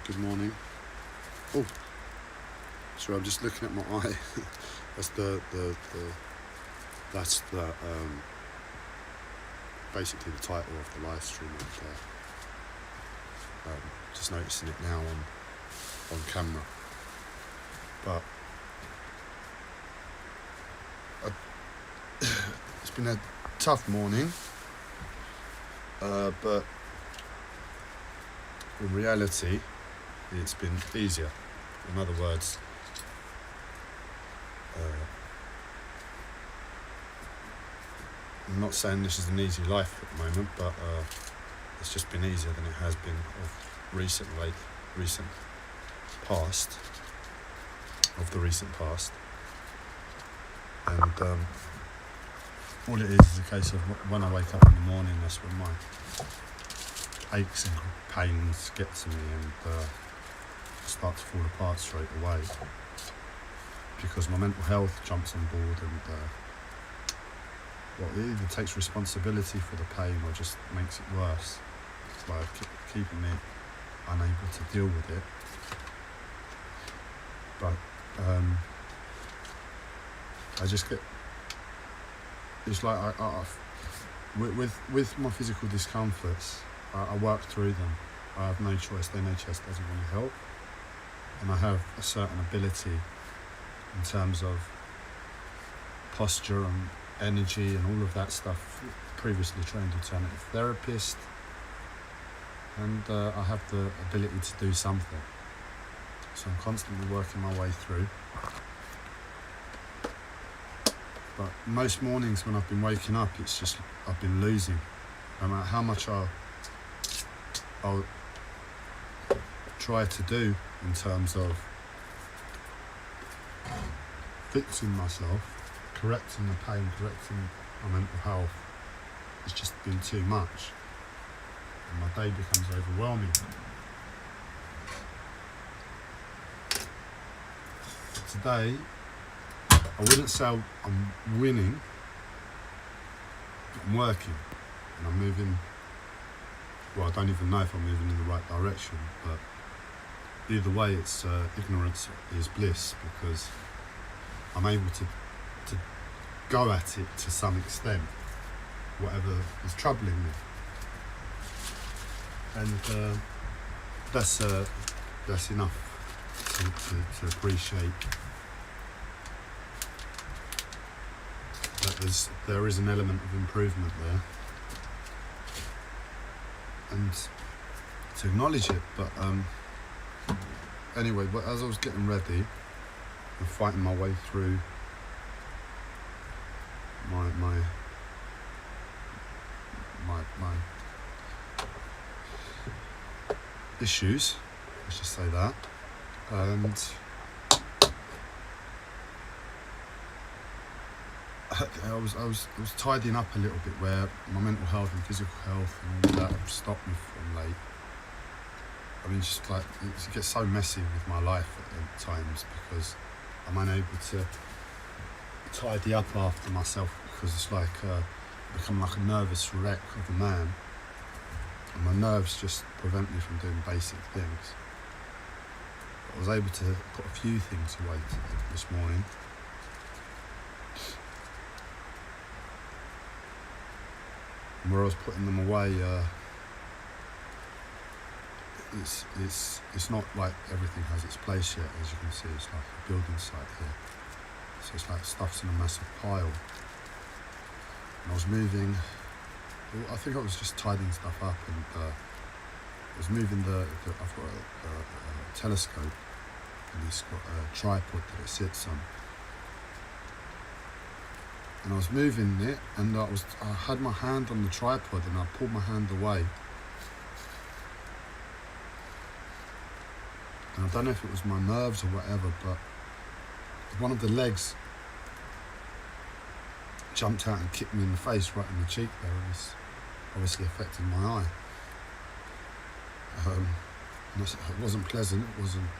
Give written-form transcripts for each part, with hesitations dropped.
Good morning. Oh, sorry, I'm just looking at my eye. That's basically the title of the live stream. And just noticing it now on camera. But it's been a tough morning. But in reality, it's been easier. In other words, I'm not saying this is an easy life at the moment, but it's just been easier than it has been of the recent past. And all it is a case of when I wake up in the morning, that's when my aches and pains get to me and start to fall apart straight away, because my mental health jumps on board and it either takes responsibility for the pain or just makes it worse. It's like keeping me unable to deal with it. But I just get, it's like with my physical discomforts, I work through them. I have no choice. The NHS doesn't want to help, and I have a certain ability in terms of posture and energy and all of that stuff. Previously trained alternative therapist, and I have the ability to do something. So I'm constantly working my way through. But most mornings when I've been waking up, it's just I've been losing. No matter how much I'll try to do in terms of fixing myself, correcting the pain, correcting my mental health, it's just been too much. And my day becomes overwhelming. Today, I wouldn't say I'm winning, but I'm working and I'm moving. Well, I don't even know if I'm moving in the right direction, but either way, it's ignorance is bliss, because I'm able to go at it to some extent, whatever is troubling me, and that's enough to appreciate that there is an element of improvement there, and to acknowledge it. But anyway, but as I was getting ready and fighting my way through my issues, let's just say that, and I was tidying up a little bit where my mental health and physical health and all that have stopped me from late. I mean, just like it gets so messy with my life at times, because I'm unable to tidy up after myself, because it's like become like a nervous wreck of a man, and my nerves just prevent me from doing basic things. But I was able to put a few things away this morning. And where I was putting them away, it's not like everything has its place yet. As you can see, it's like a building site here, so it's like stuff's in a massive pile. And I was moving. I think I was just tidying stuff up, and I was moving I've got a telescope, and it's got a tripod that it sits on. And I was moving it, and I had my hand on the tripod, and I pulled my hand away. And I don't know if it was my nerves or whatever, but one of the legs jumped out and kicked me in the face, right in the cheek there. It was obviously affecting my eye. It wasn't pleasant, it wasn't.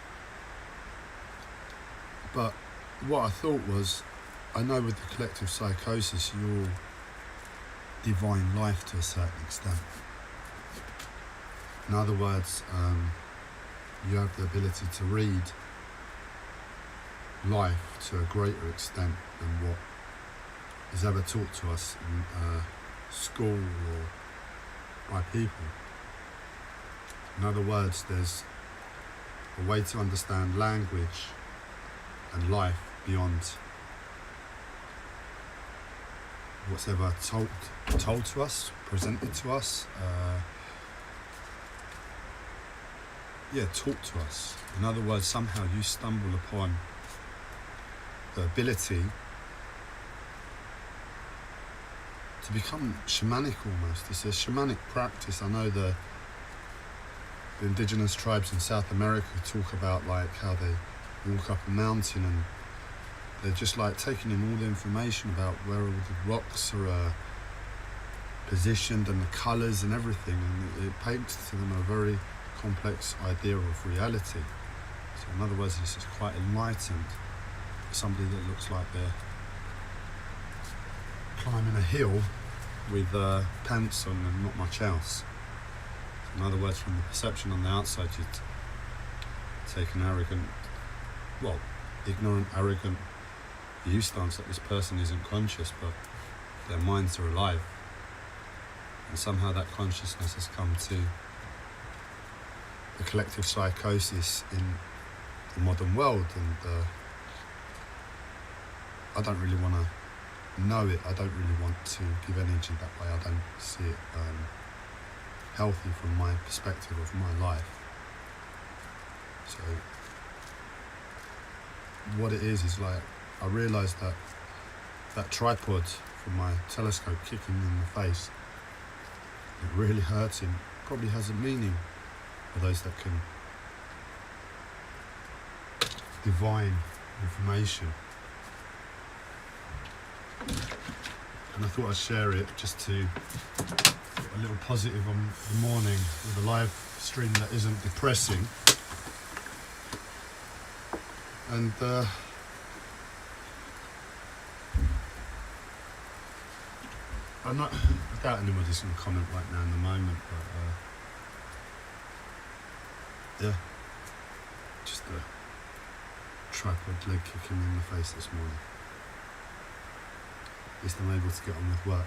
But what I thought was, I know with the collective psychosis, you're divine life to a certain extent. In other words, you have the ability to read life to a greater extent than what is ever taught to us in school or by people. In other words, there's a way to understand language and life beyond what's ever told to us, presented to us, taught to us. In other words, somehow you stumble upon the ability to become shamanic almost. It's a shamanic practice. I know the indigenous tribes in South America talk about like how they walk up a mountain and they're just like taking in all the information about where all the rocks are positioned and the colours and everything, and it paints to them a very complex idea of reality. So in other words, it's just quite enlightened for somebody that looks like they're climbing a hill with pants on and not much else. In other words, from the perception on the outside, you'd take an ignorant, arrogant view stance that this person isn't conscious, but their minds are alive. And somehow that consciousness has come to the collective psychosis in the modern world, and I don't really want to know it. I don't really want to give energy that way. I don't see it healthy from my perspective of my life. So what it is like, I realised that that tripod from my telescope kicking me in the face, it really hurts him. Probably has a meaning for those that can divine information. And I thought I'd share it just to put a little positive on the morning with a live stream that isn't depressing. And I doubt anybody's going to comment right now in the moment, but just a tripod leg kicking me in the face this morning. At least I'm able to get on with work.